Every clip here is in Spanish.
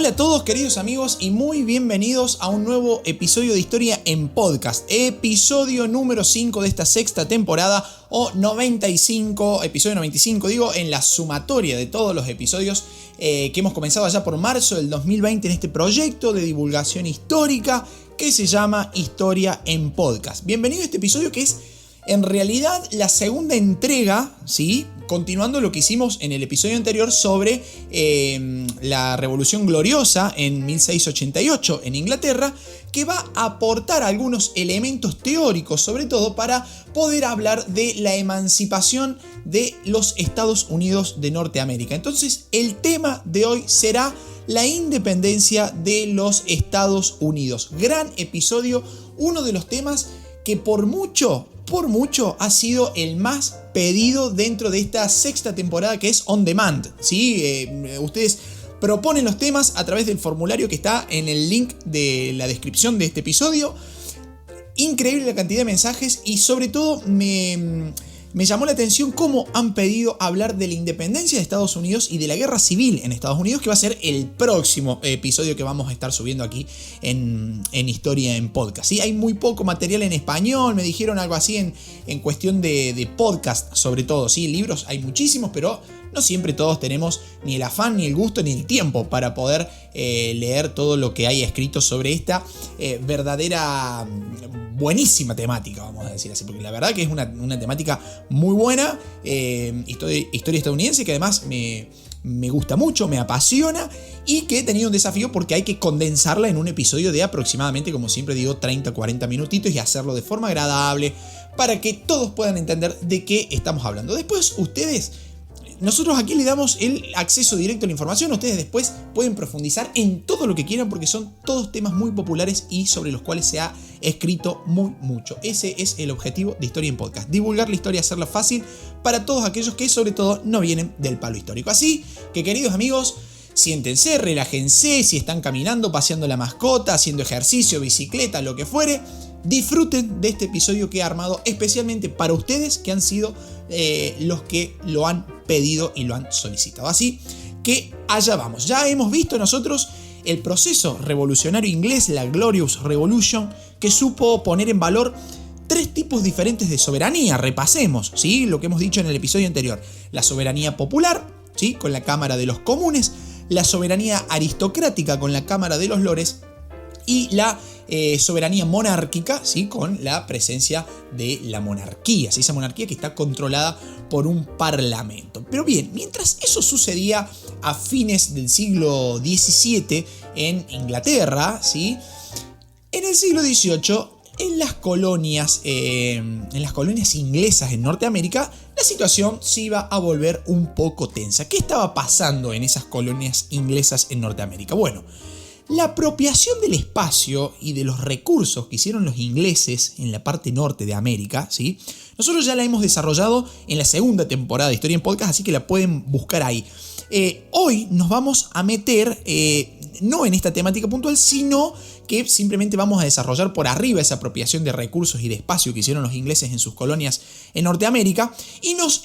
Hola a todos queridos amigos y muy bienvenidos a un nuevo episodio de Historia en Podcast. Episodio número 5 de esta sexta temporada o 95, episodio 95 digo, en la sumatoria de todos los episodios que hemos comenzado allá por marzo del 2020 en este proyecto de divulgación histórica que se llama Historia en Podcast. Bienvenido a este episodio que es en realidad la segunda entrega, ¿sí? Continuando lo que hicimos en el episodio anterior sobre la Revolución Gloriosa en 1688 en Inglaterra, que va a aportar algunos elementos teóricos, sobre todo para poder hablar de la emancipación de los Estados Unidos de Norteamérica. Entonces, el tema de hoy será la independencia de los Estados Unidos. Gran episodio, uno de los temas que por mucho ha sido el más pedido dentro de esta sexta temporada, que es On Demand, ¿sí? Ustedes proponen los temas a través del formulario que está en el link de la descripción de este episodio. Increíble la cantidad de mensajes y sobre todo me llamó la atención cómo han pedido hablar de la independencia de Estados Unidos y de la guerra civil en Estados Unidos, que va a ser el próximo episodio que vamos a estar subiendo aquí en Historia en Podcast. ¿Sí? Hay muy poco material en español, me dijeron algo así en cuestión de podcast sobre todo. ¿Sí? Libros hay muchísimos, pero no siempre todos tenemos ni el afán, ni el gusto, ni el tiempo para poder leer todo lo que hay escrito sobre esta verdadera buenísima temática, vamos a decir así, porque la verdad que es una temática muy buena, historia estadounidense, que además me gusta mucho, me apasiona y que he tenido un desafío porque hay que condensarla en un episodio de aproximadamente, como siempre digo, 30-40 minutitos y hacerlo de forma agradable para que todos puedan entender de qué estamos hablando. Después nosotros aquí le damos el acceso directo a la información, ustedes después pueden profundizar en todo lo que quieran porque son todos temas muy populares y sobre los cuales se ha escrito mucho. Ese es el objetivo de Historia en Podcast, divulgar la historia, hacerla fácil para todos aquellos que sobre todo no vienen del palo histórico. Así que queridos amigos, siéntense, relájense, si están caminando, paseando la mascota, haciendo ejercicio, bicicleta, lo que fuere, disfruten de este episodio que he armado especialmente para ustedes que han sido los que lo han pedido y lo han solicitado. Así que allá vamos. Ya hemos visto nosotros el proceso revolucionario inglés, la Glorious Revolution, que supo poner en valor tres tipos diferentes de soberanía. Repasemos, ¿sí? Lo que hemos dicho en el episodio anterior. La soberanía popular, ¿sí? Con la Cámara de los Comunes, la soberanía aristocrática con la Cámara de los Lores y la soberanía monárquica, ¿sí? Con la presencia de la monarquía, ¿sí? Esa monarquía que está controlada por un parlamento. Pero bien, mientras eso sucedía a fines del siglo XVII en Inglaterra, ¿sí? En el siglo XVIII, en las colonias inglesas en Norteamérica, la situación se iba a volver un poco tensa. ¿Qué estaba pasando en esas colonias inglesas en Norteamérica? Bueno, la apropiación del espacio y de los recursos que hicieron los ingleses en la parte norte de América, ¿sí? Nosotros ya la hemos desarrollado en la segunda temporada de Historia en Podcast, así que la pueden buscar ahí. Hoy nos vamos a meter, no en esta temática puntual, sino que simplemente vamos a desarrollar por arriba esa apropiación de recursos y de espacio que hicieron los ingleses en sus colonias en Norteamérica y nos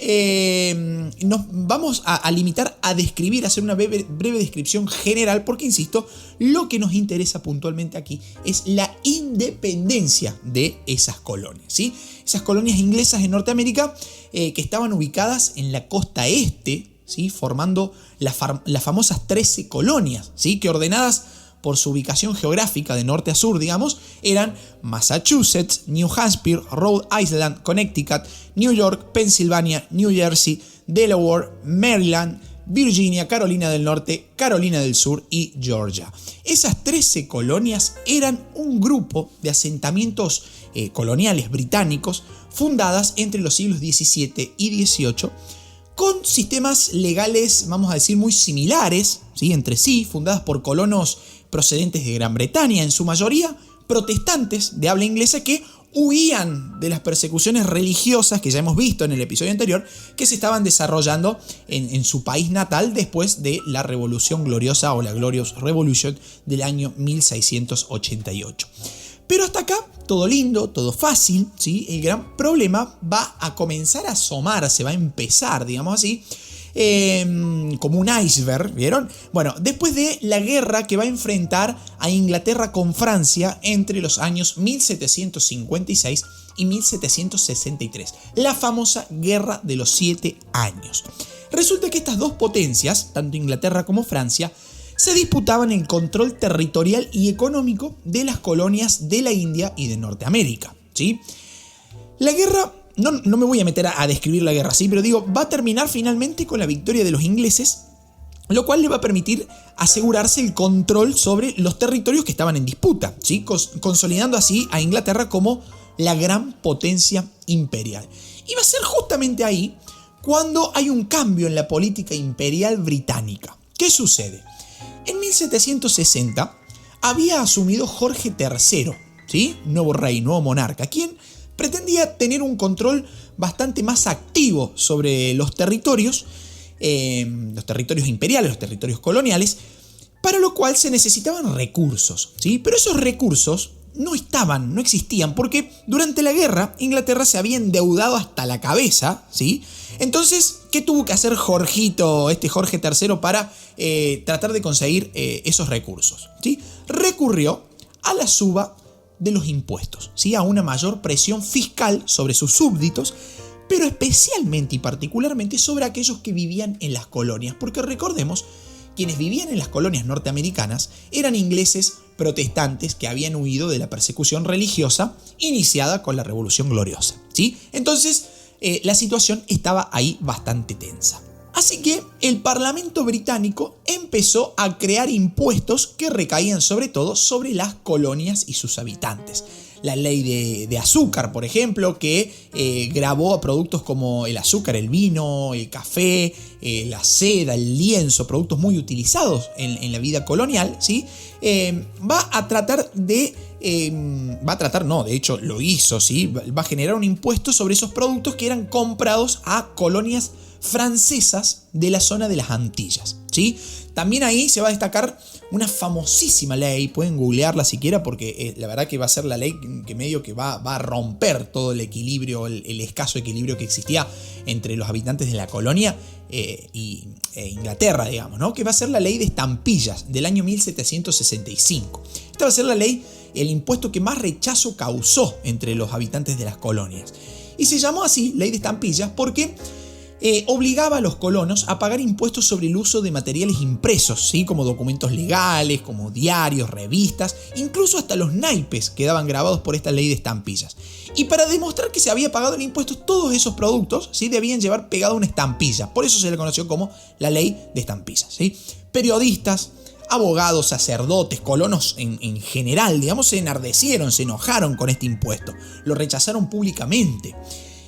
vamos a limitar a describir, a hacer una breve descripción general porque, insisto, lo que nos interesa puntualmente aquí es la independencia de esas colonias, ¿sí? Esas colonias inglesas en Norteamérica que estaban ubicadas en la costa este, ¿sí? Formando las famosas 13 colonias, ¿sí? Que ordenadas por su ubicación geográfica de norte a sur, digamos, eran Massachusetts, New Hampshire, Rhode Island, Connecticut, New York, Pensilvania, New Jersey, Delaware, Maryland, Virginia, Carolina del Norte, Carolina del Sur y Georgia. Esas 13 colonias eran un grupo de asentamientos coloniales británicos fundadas entre los siglos XVII y XVIII con sistemas legales, vamos a decir, muy similares, ¿sí? Entre sí, fundadas por colonos procedentes de Gran Bretaña, en su mayoría protestantes de habla inglesa que huían de las persecuciones religiosas que ya hemos visto en el episodio anterior que se estaban desarrollando en su país natal después de la Revolución Gloriosa o la Glorious Revolution del año 1688. Pero hasta acá todo lindo, todo fácil, ¿sí? El gran problema va a comenzar a asomarse, va a empezar, digamos así, como un iceberg, ¿vieron? Bueno, después de la guerra que va a enfrentar a Inglaterra con Francia entre los años 1756 y 1763, la famosa Guerra de los 7 años. Resulta que estas dos potencias, tanto Inglaterra como Francia, se disputaban el control territorial y económico de las colonias de la India y de Norteamérica, ¿sí? La guerra, no me voy a meter a describir la guerra, ¿sí? Pero digo, va a terminar finalmente con la victoria de los ingleses, lo cual le va a permitir asegurarse el control sobre los territorios que estaban en disputa, ¿sí? Consolidando así a Inglaterra como la gran potencia imperial. Y va a ser justamente ahí cuando hay un cambio en la política imperial británica. ¿Qué sucede? En 1760 había asumido Jorge III, ¿sí? Nuevo rey, nuevo monarca, quien pretendía tener un control bastante más activo sobre los territorios imperiales, los territorios coloniales, para lo cual se necesitaban recursos, ¿sí? Pero esos recursos no existían, porque durante la guerra Inglaterra se había endeudado hasta la cabeza, ¿sí? Entonces, ¿qué tuvo que hacer Jorge III para tratar de conseguir esos recursos? ¿Sí? Recurrió a la suba de los impuestos, ¿sí? A una mayor presión fiscal sobre sus súbditos, pero especialmente y particularmente sobre aquellos que vivían en las colonias, porque recordemos, quienes vivían en las colonias norteamericanas eran ingleses protestantes que habían huido de la persecución religiosa iniciada con la Revolución Gloriosa, ¿sí? Entonces, la situación estaba ahí bastante tensa. Así que el Parlamento británico empezó a crear impuestos que recaían sobre todo sobre las colonias y sus habitantes. La ley de azúcar, por ejemplo, que gravó a productos como el azúcar, el vino, el café, la seda, el lienzo, productos muy utilizados en la vida colonial, ¿sí? De hecho lo hizo, ¿sí? Va a generar un impuesto sobre esos productos que eran comprados a colonias francesas de la zona de las Antillas, ¿sí? También ahí se va a destacar una famosísima ley, pueden googlearla siquiera porque la verdad que va a ser la ley que medio que va a romper todo el equilibrio, el escaso equilibrio que existía entre los habitantes de la colonia e Inglaterra, digamos, ¿no? Que va a ser la ley de estampillas del año 1765. Esta va a ser la ley, el impuesto que más rechazo causó entre los habitantes de las colonias. Y se llamó así, ley de estampillas, porque obligaba a los colonos a pagar impuestos sobre el uso de materiales impresos, ¿sí? Como documentos legales, como diarios, revistas, incluso hasta los naipes quedaban grabados por esta ley de estampillas. Y para demostrar que se había pagado el impuesto, todos esos productos, ¿sí? Debían llevar pegada una estampilla. Por eso se le conoció como la ley de estampillas, ¿sí? Periodistas, abogados, sacerdotes, colonos en general, digamos, se enardecieron, se enojaron con este impuesto, lo rechazaron públicamente.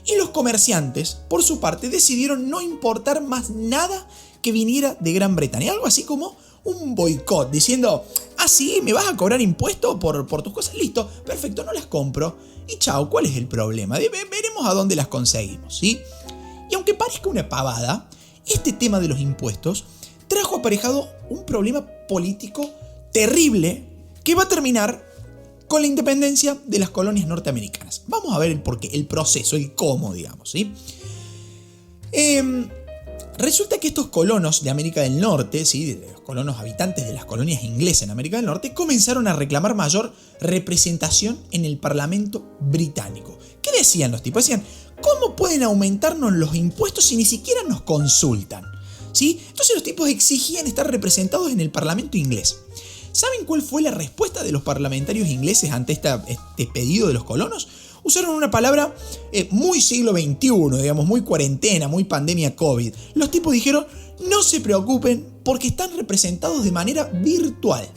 Y los comerciantes, por su parte, decidieron no importar más nada que viniera de Gran Bretaña. Algo así como un boicot, diciendo, sí, ¿me vas a cobrar impuesto por tus cosas? Listo, perfecto, no las compro. Y chao, ¿cuál es el problema? Veremos a dónde las conseguimos, ¿sí? Y aunque parezca una pavada, este tema de los impuestos trajo aparejado un problema político terrible que va a terminar con la independencia de las colonias norteamericanas. Vamos a ver el porqué, el proceso, el cómo, digamos, ¿sí? Resulta que estos colonos de América del Norte, ¿sí? Los colonos habitantes de las colonias inglesas en América del Norte, comenzaron a reclamar mayor representación en el Parlamento británico. ¿Qué decían los tipos? Decían, ¿cómo pueden aumentarnos los impuestos si ni siquiera nos consultan? ¿Sí? Entonces los tipos exigían estar representados en el Parlamento inglés. ¿Saben cuál fue la respuesta de los parlamentarios ingleses ante este pedido de los colonos? Usaron una palabra muy siglo XXI, digamos, muy cuarentena, muy pandemia COVID. Los tipos dijeron, no se preocupen porque están representados de manera virtual.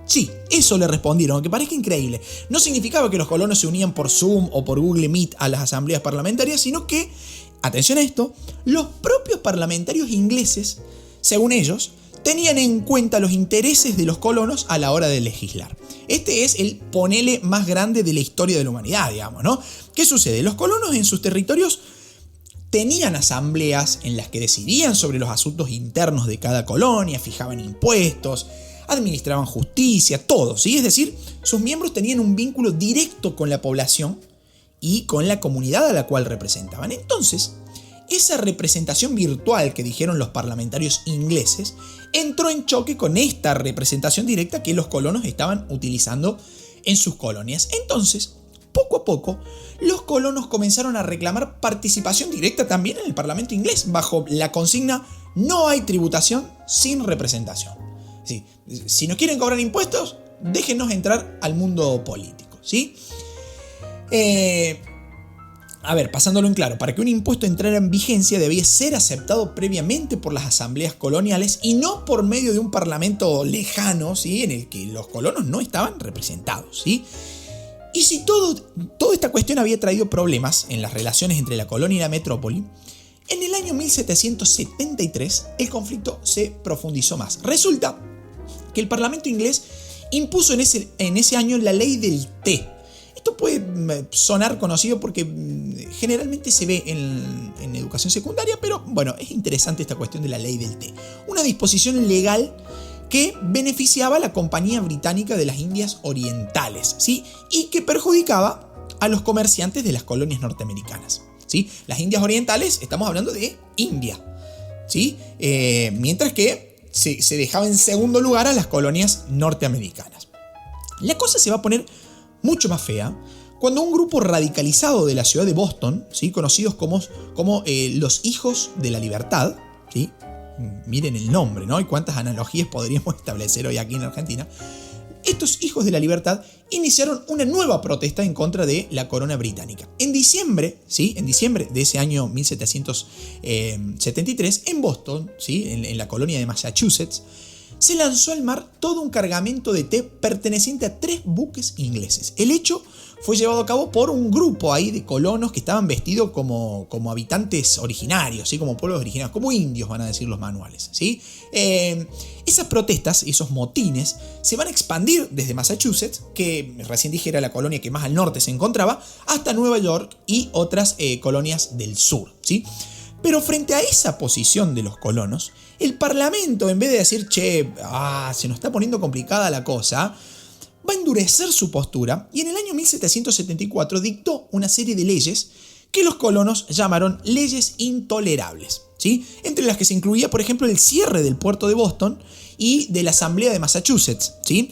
Sí, eso le respondieron, aunque parezca increíble. No significaba que los colonos se unían por Zoom o por Google Meet a las asambleas parlamentarias, sino que, atención a esto, los propios parlamentarios ingleses, según ellos, tenían en cuenta los intereses de los colonos a la hora de legislar. Este es el ponele más grande de la historia de la humanidad, digamos, ¿no? ¿Qué sucede? Los colonos en sus territorios tenían asambleas en las que decidían sobre los asuntos internos de cada colonia, fijaban impuestos, administraban justicia, todo, ¿sí? Es decir, sus miembros tenían un vínculo directo con la población y con la comunidad a la cual representaban. Entonces, esa representación virtual que dijeron los parlamentarios ingleses entró en choque con esta representación directa que los colonos estaban utilizando en sus colonias. Entonces, poco a poco, los colonos comenzaron a reclamar participación directa también en el Parlamento inglés, bajo la consigna no hay tributación sin representación. Sí, si nos quieren cobrar impuestos, déjenos entrar al mundo político, ¿sí? Pasándolo en claro, para que un impuesto entrara en vigencia debía ser aceptado previamente por las asambleas coloniales y no por medio de un parlamento lejano, ¿sí?, en el que los colonos no estaban representados, ¿sí? Y si toda esta cuestión había traído problemas en las relaciones entre la colonia y la metrópoli, en el año 1773 el conflicto se profundizó más. Resulta que el Parlamento inglés impuso en ese año la ley del té. Esto puede sonar conocido porque generalmente se ve en educación secundaria, pero bueno, es interesante esta cuestión de la ley del té. Una disposición legal que beneficiaba a la Compañía Británica de las Indias Orientales, ¿sí?, y que perjudicaba a los comerciantes de las colonias norteamericanas, ¿sí? Las Indias Orientales, estamos hablando de India, ¿sí? Mientras que se dejaba en segundo lugar a las colonias norteamericanas. La cosa se va a poner mucho más fea cuando un grupo radicalizado de la ciudad de Boston, ¿sí?, conocidos como los Hijos de la Libertad, ¿sí?, miren el nombre, ¿no? Y cuántas analogías podríamos establecer hoy aquí en Argentina. Estos Hijos de la Libertad iniciaron una nueva protesta en contra de la corona británica. En diciembre, ¿sí?, en diciembre de ese año 1773, en Boston, ¿sí?, en la colonia de Massachusetts, se lanzó al mar todo un cargamento de té perteneciente a 3 buques ingleses. El hecho fue llevado a cabo por un grupo ahí de colonos que estaban vestidos como habitantes originarios, ¿sí?, como pueblos originarios, como indios, van a decir los manuales, ¿sí? Esas protestas, esos motines, se van a expandir desde Massachusetts, que recién dije era la colonia que más al norte se encontraba, hasta Nueva York y otras colonias del sur, ¿sí? Pero frente a esa posición de los colonos, el Parlamento, en vez de decir, se nos está poniendo complicada la cosa, va a endurecer su postura y en el año 1774 dictó una serie de leyes que los colonos llamaron leyes intolerables, ¿sí?, entre las que se incluía, por ejemplo, el cierre del puerto de Boston y de la Asamblea de Massachusetts, ¿sí?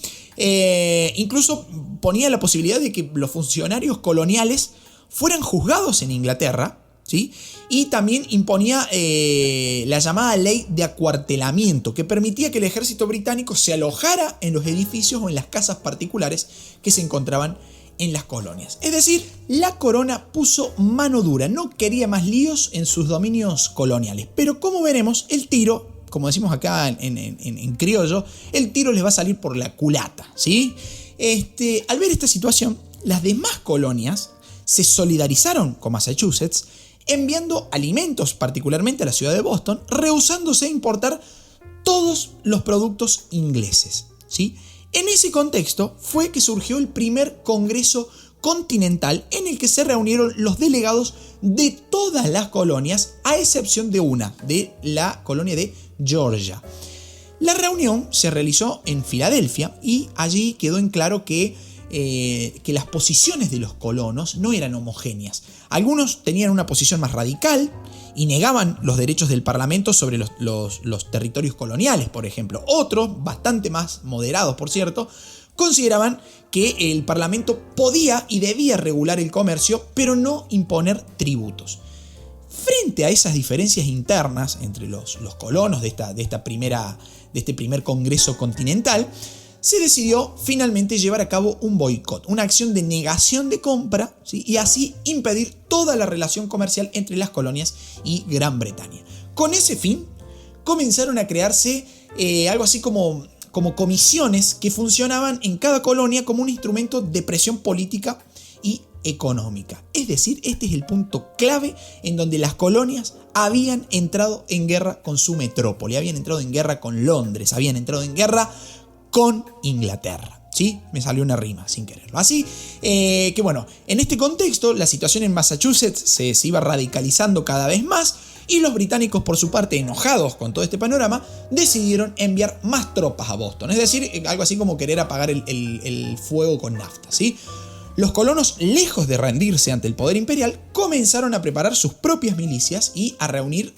Incluso ponía la posibilidad de que los funcionarios coloniales fueran juzgados en Inglaterra, ¿sí? Y también imponía la llamada ley de acuartelamiento, que permitía que el ejército británico se alojara en los edificios o en las casas particulares que se encontraban en las colonias. Es decir, la corona puso mano dura, no quería más líos en sus dominios coloniales. Pero como veremos, el tiro, como decimos acá en criollo, el tiro les va a salir por la culata, ¿sí? Al ver esta situación, las demás colonias se solidarizaron con Massachusetts, enviando alimentos particularmente a la ciudad de Boston, rehusándose a importar todos los productos ingleses, ¿sí? En ese contexto fue que surgió el primer Congreso Continental en el que se reunieron los delegados de todas las colonias, a excepción de una, de la colonia de Georgia. La reunión se realizó en Filadelfia y allí quedó en claro que las posiciones de los colonos no eran homogéneas. Algunos tenían una posición más radical y negaban los derechos del Parlamento sobre los territorios coloniales, por ejemplo. Otros, bastante más moderados, por cierto, consideraban que el Parlamento podía y debía regular el comercio, pero no imponer tributos. Frente a esas diferencias internas entre los colonos de este primer Congreso Continental, se decidió finalmente llevar a cabo un boicot, una acción de negación de compra, ¿sí?, y así impedir toda la relación comercial entre las colonias y Gran Bretaña. Con ese fin, comenzaron a crearse algo así como comisiones que funcionaban en cada colonia como un instrumento de presión política y económica. Es decir, este es el punto clave en donde las colonias habían entrado en guerra con su metrópoli, habían entrado en guerra con Londres, habían entrado en guerra con Inglaterra, ¿sí? Me salió una rima sin quererlo. Así que bueno, en este contexto la situación en Massachusetts se iba radicalizando cada vez más y los británicos, por su parte, enojados con todo este panorama, decidieron enviar más tropas a Boston. Es decir, algo así como querer apagar el fuego con nafta, ¿sí? Los colonos, lejos de rendirse ante el poder imperial, comenzaron a preparar sus propias milicias y a reunir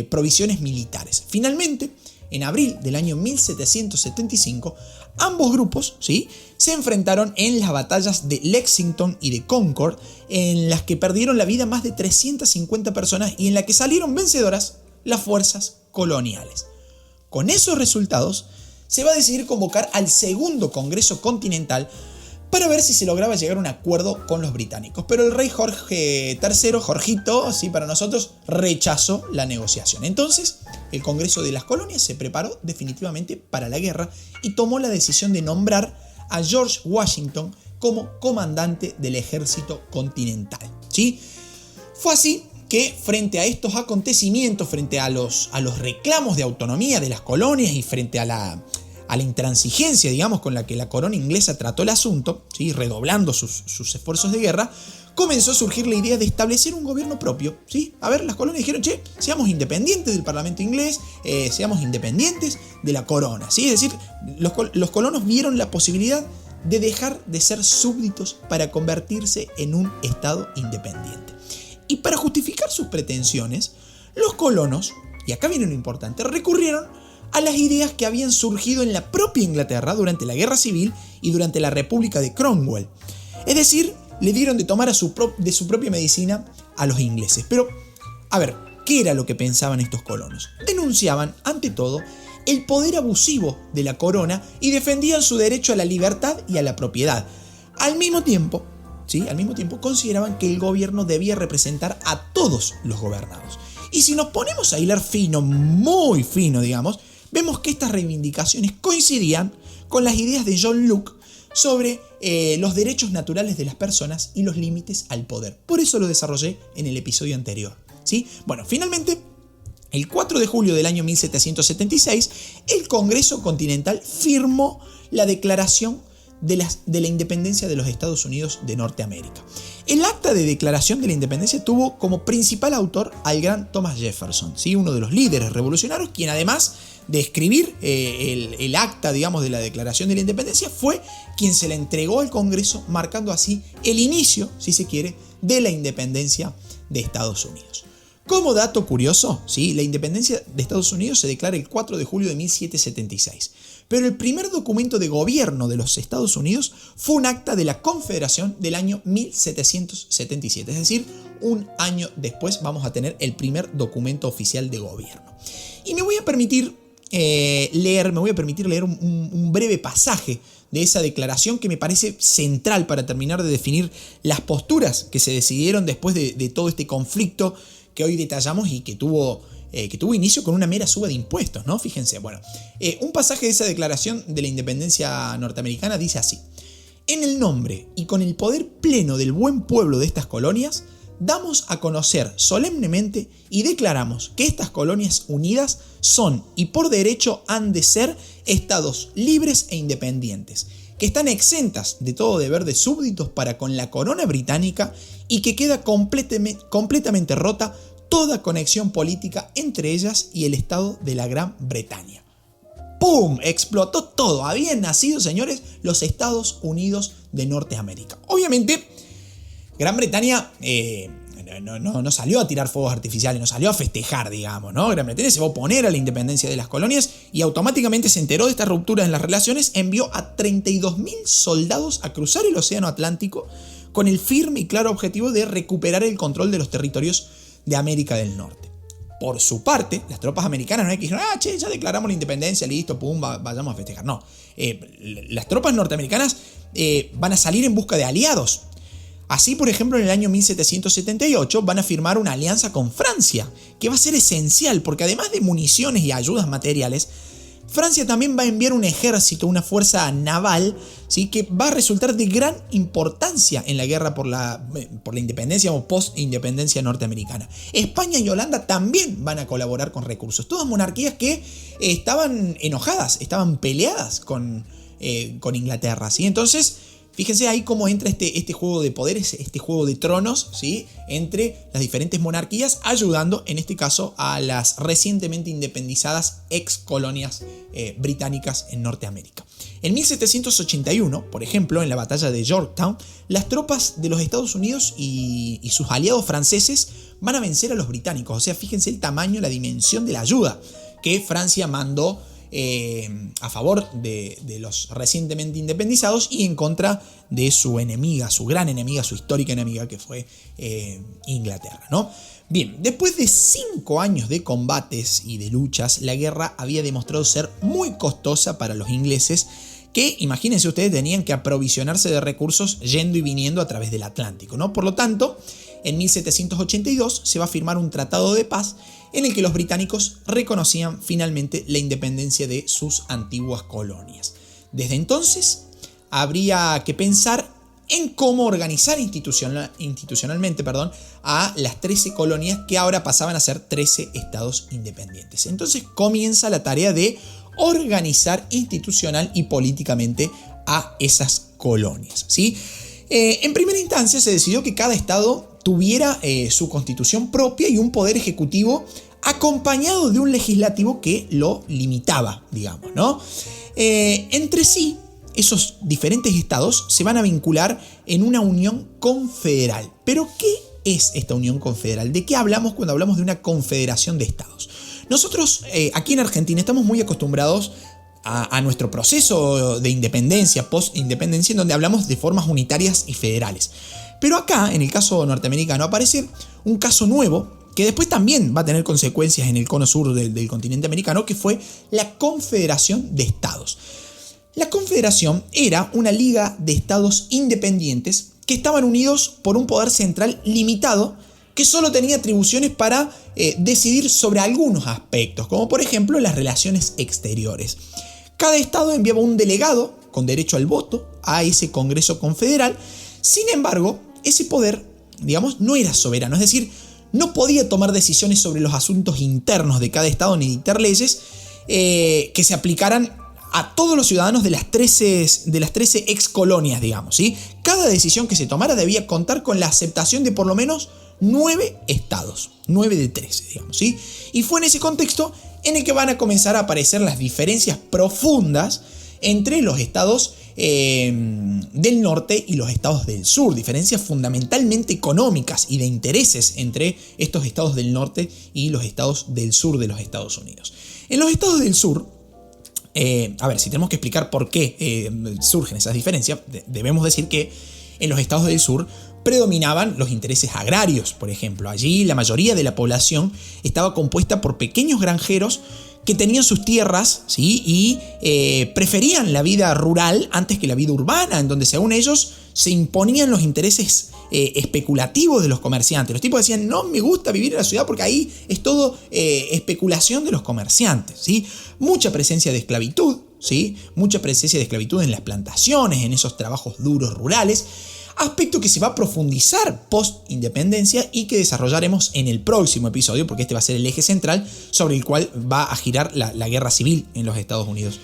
provisiones militares. Finalmente, en abril del año 1775, ambos grupos, ¿sí?, se enfrentaron en las batallas de Lexington y de Concord, en las que perdieron la vida más de 350 personas y en la que salieron vencedoras las fuerzas coloniales. Con esos resultados, se va a decidir convocar al segundo Congreso Continental para ver si se lograba llegar a un acuerdo con los británicos. Pero el rey Jorge III, Jorgito, así para nosotros, rechazó la negociación. Entonces, el Congreso de las Colonias se preparó definitivamente para la guerra y tomó la decisión de nombrar a George Washington como comandante del ejército continental, ¿sí? Fue así que frente a estos acontecimientos, frente a los reclamos de autonomía de las colonias y frente a la intransigencia, digamos, con la que la corona inglesa trató el asunto, ¿sí?, redoblando sus esfuerzos de guerra, comenzó a surgir la idea de establecer un gobierno propio, ¿sí? A ver, las colonias dijeron, che, seamos independientes del parlamento inglés, seamos independientes de la corona, ¿sí? Es decir, los colonos vieron la posibilidad de dejar de ser súbditos para convertirse en un estado independiente. Y para justificar sus pretensiones, los colonos, y acá viene lo importante, recurrieron a las ideas que habían surgido en la propia Inglaterra durante la Guerra Civil y durante la República de Cromwell. Es decir, le dieron de tomar de su propia medicina a los ingleses. Pero, a ver, ¿qué era lo que pensaban estos colonos? Denunciaban, ante todo, el poder abusivo de la corona y defendían su derecho a la libertad y a la propiedad. Al mismo tiempo, consideraban que el gobierno debía representar a todos los gobernados. Y si nos ponemos a hilar fino, muy fino, digamos, vemos que estas reivindicaciones coincidían con las ideas de John Locke sobre los derechos naturales de las personas y los límites al poder. Por eso lo desarrollé en el episodio anterior, ¿sí? Bueno, finalmente, el 4 de julio del año 1776, el Congreso Continental firmó la Declaración de la Independencia de los Estados Unidos de Norteamérica. El acta de declaración de la independencia tuvo como principal autor al gran Thomas Jefferson, ¿sí?, uno de los líderes revolucionarios, quien además de escribir el acta, digamos, de la Declaración de la Independencia, fue quien se la entregó al Congreso, marcando así el inicio, si se quiere, de la independencia de Estados Unidos. Como dato curioso, ¿sí?, la independencia de Estados Unidos se declara el 4 de julio de 1776. Pero el primer documento de gobierno de los Estados Unidos fue un acta de la Confederación del año 1777. Es decir, un año después vamos a tener el primer documento oficial de gobierno. Y me voy a permitir leer un breve pasaje de esa declaración que me parece central para terminar de definir las posturas que se decidieron después de todo este conflicto que hoy detallamos y que tuvo inicio con una mera suba de impuestos, ¿no? Fíjense, bueno, un pasaje de esa Declaración de la Independencia norteamericana dice así: en el nombre y con el poder pleno del buen pueblo de estas colonias, damos a conocer solemnemente y declaramos que estas colonias unidas son y por derecho han de ser estados libres e independientes, que están exentas de todo deber de súbditos para con la corona británica y que queda completamente rota toda conexión política entre ellas y el Estado de la Gran Bretaña. ¡Pum! Explotó todo. Habían nacido, señores, los Estados Unidos de Norteamérica. Obviamente, Gran Bretaña no salió a tirar fuegos artificiales, no salió a festejar, digamos, ¿no? Gran Bretaña se va a oponer a la independencia de las colonias y automáticamente se enteró de esta ruptura en las relaciones, envió a 32.000 soldados a cruzar el Océano Atlántico con el firme y claro objetivo de recuperar el control de los territorios de América del Norte. Por su parte, las tropas americanas no es que dijeron, ya declaramos la independencia, listo, pum, vayamos a festejar. No, las tropas norteamericanas van a salir en busca de aliados. Así, por ejemplo, en el año 1778 van a firmar una alianza con Francia, que va a ser esencial porque además de municiones y ayudas materiales, Francia también va a enviar un ejército, una fuerza naval, ¿sí?, que va a resultar de gran importancia en la guerra por la independencia o post-independencia norteamericana. España y Holanda también van a colaborar con recursos. Todas monarquías que estaban enojadas, estaban peleadas con Inglaterra, ¿sí? Entonces, Fíjense ahí cómo entra este juego de poderes, este juego de tronos, ¿sí? Entre las diferentes monarquías, ayudando en este caso a las recientemente independizadas ex colonias británicas en Norteamérica. En 1781, por ejemplo, en la batalla de Yorktown, las tropas de los Estados Unidos y sus aliados franceses van a vencer a los británicos. O sea, fíjense el tamaño, la dimensión de la ayuda que Francia mandó a favor de los recientemente independizados y en contra de su enemiga, su gran enemiga, su histórica enemiga, que fue Inglaterra, ¿no? Bien, después de 5 años de combates y de luchas, la guerra había demostrado ser muy costosa para los ingleses, que, imagínense ustedes, tenían que aprovisionarse de recursos yendo y viniendo a través del Atlántico, ¿no? Por lo tanto, en 1782 se va a firmar un tratado de paz en el que los británicos reconocían finalmente la independencia de sus antiguas colonias. Desde entonces, habría que pensar en cómo organizar institucionalmente a las 13 colonias que ahora pasaban a ser 13 estados independientes. Entonces comienza la tarea de organizar institucional y políticamente a esas colonias, ¿sí? En primera instancia se decidió que cada estado tuviera su constitución propia y un poder ejecutivo acompañado de un legislativo que lo limitaba, digamos, ¿no? Entre sí, esos diferentes estados se van a vincular en una unión confederal. ¿Pero qué es esta unión confederal? ¿De qué hablamos cuando hablamos de una confederación de estados? Nosotros aquí en Argentina estamos muy acostumbrados a nuestro proceso de independencia, post-independencia, en donde hablamos de formas unitarias y federales. Pero acá, en el caso norteamericano, aparece un caso nuevo que después también va a tener consecuencias en el cono sur del continente americano, que fue la Confederación de Estados. La Confederación era una liga de estados independientes que estaban unidos por un poder central limitado que solo tenía atribuciones para decidir sobre algunos aspectos, como por ejemplo las relaciones exteriores. Cada estado enviaba un delegado con derecho al voto a ese Congreso Confederal. Sin embargo, ese poder, digamos, no era soberano, es decir, no podía tomar decisiones sobre los asuntos internos de cada estado ni dictar leyes que se aplicaran a todos los ciudadanos de las 13 ex colonias, digamos, ¿sí? Cada decisión que se tomara debía contar con la aceptación de por lo menos 9 estados, 9 de 13, digamos, ¿sí? Y fue en ese contexto en el que van a comenzar a aparecer las diferencias profundas entre los estados del norte y los estados del sur, diferencias fundamentalmente económicas y de intereses entre estos estados del norte y los estados del sur de los Estados Unidos. En los estados del sur, si tenemos que explicar por qué surgen esas diferencias, debemos decir que en los estados del sur predominaban los intereses agrarios, por ejemplo. Allí la mayoría de la población estaba compuesta por pequeños granjeros que tenían sus tierras, ¿sí? Y preferían la vida rural antes que la vida urbana, en donde según ellos se imponían los intereses especulativos de los comerciantes. Los tipos decían, no me gusta vivir en la ciudad porque ahí es todo especulación de los comerciantes, ¿sí? Mucha presencia de esclavitud, ¿sí? Mucha presencia de esclavitud en las plantaciones, en esos trabajos duros rurales. Aspecto que se va a profundizar post-independencia y que desarrollaremos en el próximo episodio, porque este va a ser el eje central sobre el cual va a girar la guerra civil en los Estados Unidos.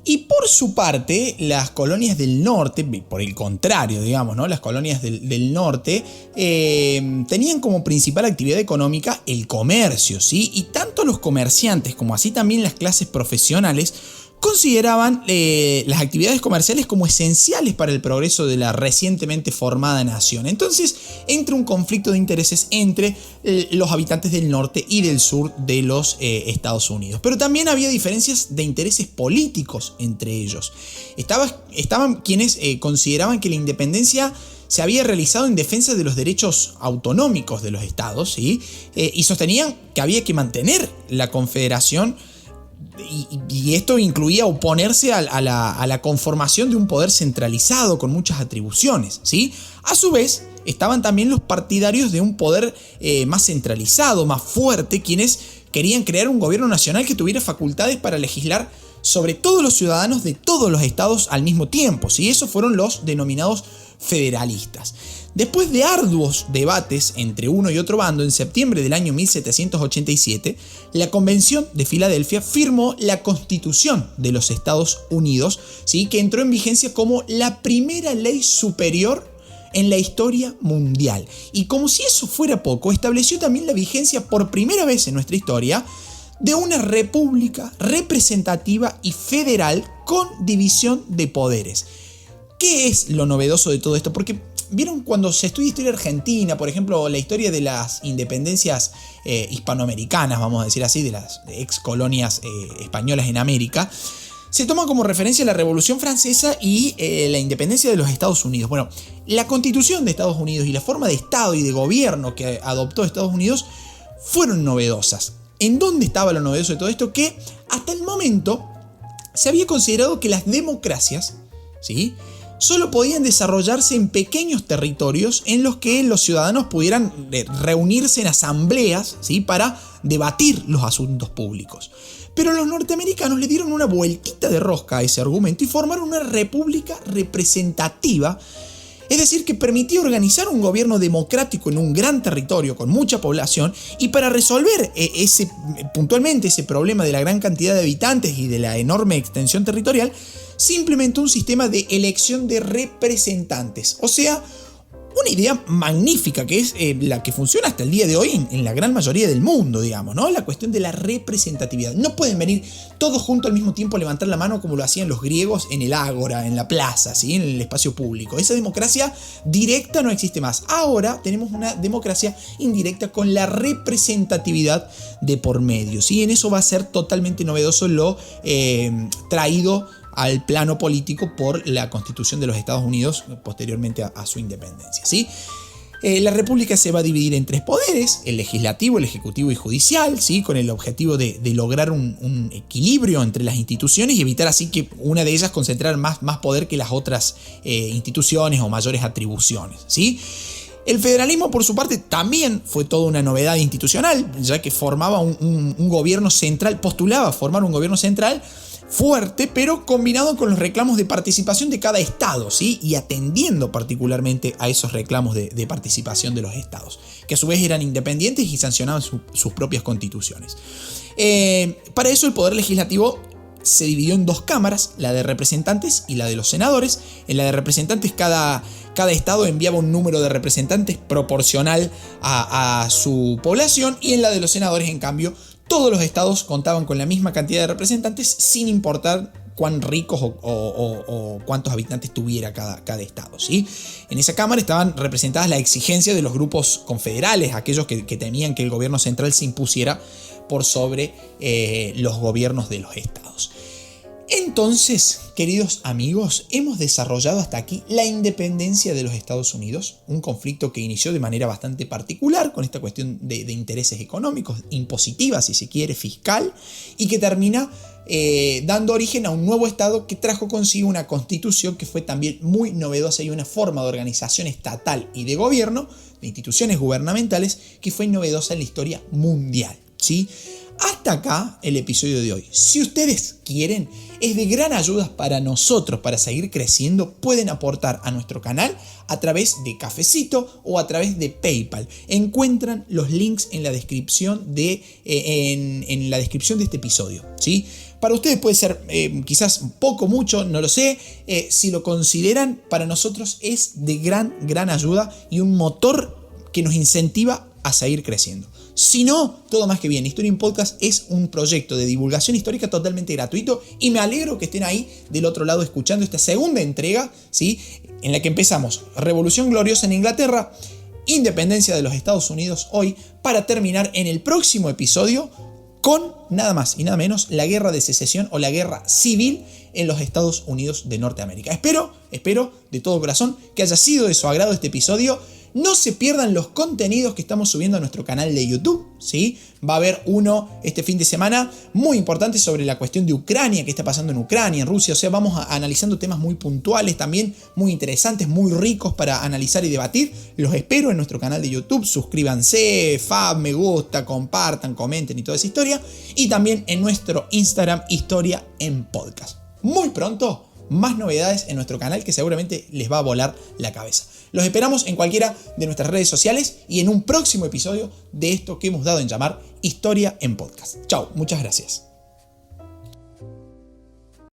Y por su parte, las colonias del norte, por el contrario, digamos, ¿no? Las colonias del norte tenían como principal actividad económica el comercio, ¿sí? Y tanto los comerciantes como así también las clases profesionales consideraban las actividades comerciales como esenciales para el progreso de la recientemente formada nación. Entonces entra un conflicto de intereses entre los habitantes del norte y del sur de los Estados Unidos. Pero también había diferencias de intereses políticos entre ellos. Estaban quienes consideraban que la independencia se había realizado en defensa de los derechos autonómicos de los estados, ¿sí? Y sostenían que había que mantener la confederación. Y esto incluía oponerse a la conformación de un poder centralizado con muchas atribuciones, ¿sí? A su vez, estaban también los partidarios de un poder más centralizado, más fuerte, quienes querían crear un gobierno nacional que tuviera facultades para legislar sobre todos los ciudadanos de todos los estados al mismo tiempo, ¿sí? Esos fueron los denominados federalistas. Después de arduos debates entre uno y otro bando, en septiembre del año 1787, la Convención de Filadelfia firmó la Constitución de los Estados Unidos, ¿sí?, que entró en vigencia como la primera ley superior en la historia mundial. Y como si eso fuera poco, estableció también la vigencia por primera vez en nuestra historia de una república representativa y federal con división de poderes. ¿Qué es lo novedoso de todo esto? Porque vieron cuando se estudia historia argentina, por ejemplo, la historia de las independencias hispanoamericanas, vamos a decir así, de las ex colonias españolas en América, se toma como referencia la Revolución Francesa y la independencia de los Estados Unidos. Bueno, la Constitución de Estados Unidos y la forma de Estado y de gobierno que adoptó Estados Unidos fueron novedosas. ¿En dónde estaba lo novedoso de todo esto? Que hasta el momento se había considerado que las democracias, ¿sí?, solo podían desarrollarse en pequeños territorios en los que los ciudadanos pudieran reunirse en asambleas, ¿sí?, para debatir los asuntos públicos. Pero los norteamericanos le dieron una vueltita de rosca a ese argumento y formaron una república representativa, es decir, que permitía organizar un gobierno democrático en un gran territorio con mucha población, y para resolver puntualmente ese problema de la gran cantidad de habitantes y de la enorme extensión territorial, se implementó un sistema de elección de representantes. O sea, una idea magnífica que es la que funciona hasta el día de hoy en la gran mayoría del mundo, digamos, ¿no? La cuestión de la representatividad. No pueden venir todos juntos al mismo tiempo a levantar la mano como lo hacían los griegos en el ágora, en la plaza, ¿sí?, en el espacio público. Esa democracia directa no existe más. Ahora tenemos una democracia indirecta con la representatividad de por medio, ¿sí? En eso va a ser totalmente novedoso lo traído al plano político por la Constitución de los Estados Unidos posteriormente a su independencia, ¿sí? La república se va a dividir en tres poderes: el legislativo, el ejecutivo y judicial, ¿sí?, con el objetivo de lograr un equilibrio entre las instituciones y evitar así que una de ellas concentrara más poder que las otras instituciones o mayores atribuciones, ¿sí? El federalismo, por su parte, también fue toda una novedad institucional, ya que formaba un gobierno central, postulaba formar un gobierno central fuerte, pero combinado con los reclamos de participación de cada estado, ¿sí?, y atendiendo particularmente a esos reclamos de participación de los estados, que a su vez eran independientes y sancionaban sus propias constituciones. Para eso el poder legislativo se dividió en dos cámaras, la de representantes y la de los senadores. En la de representantes cada estado enviaba un número de representantes proporcional a su población, y en la de los senadores, en cambio, todos los estados contaban con la misma cantidad de representantes sin importar cuán ricos o cuántos habitantes tuviera cada estado, ¿sí? En esa cámara estaban representadas las exigencias de los grupos confederales, aquellos que temían que el gobierno central se impusiera por sobre los gobiernos de los estados. Entonces, queridos amigos, hemos desarrollado hasta aquí la independencia de los Estados Unidos, un conflicto que inició de manera bastante particular con esta cuestión de intereses económicos, impositiva si se quiere, fiscal, y que termina dando origen a un nuevo estado que trajo consigo una constitución que fue también muy novedosa y una forma de organización estatal y de gobierno, de instituciones gubernamentales, que fue novedosa en la historia mundial, ¿sí? Hasta acá el episodio de hoy. Si ustedes quieren, es de gran ayuda para nosotros para seguir creciendo. Pueden aportar a nuestro canal a través de Cafecito o a través de PayPal. Encuentran los links en la descripción en la descripción de este episodio, ¿sí? Para ustedes puede ser quizás poco, mucho, no lo sé. Si lo consideran, para nosotros es de gran ayuda y un motor que nos incentiva a seguir creciendo. Si no, todo más que bien. Historia en Podcast es un proyecto de divulgación histórica totalmente gratuito y me alegro que estén ahí del otro lado escuchando esta segunda entrega, ¿sí?, en la que empezamos Revolución Gloriosa en Inglaterra, independencia de los Estados Unidos hoy, para terminar en el próximo episodio con nada más y nada menos la guerra de secesión o la guerra civil en los Estados Unidos de Norteamérica. Espero de todo corazón que haya sido de su agrado este episodio. No se pierdan los contenidos que estamos subiendo a nuestro canal de YouTube, ¿sí? Va a haber uno este fin de semana muy importante sobre la cuestión de Ucrania, qué está pasando en Ucrania, en Rusia. O sea, vamos analizando temas muy puntuales también, muy interesantes, muy ricos para analizar y debatir. Los espero en nuestro canal de YouTube. Suscríbanse, me gusta, compartan, comenten y toda esa historia. Y también en nuestro Instagram, Historia en Podcast. Muy pronto más novedades en nuestro canal que seguramente les va a volar la cabeza. Los esperamos en cualquiera de nuestras redes sociales y en un próximo episodio de esto que hemos dado en llamar Historia en Podcast. Chao, muchas gracias.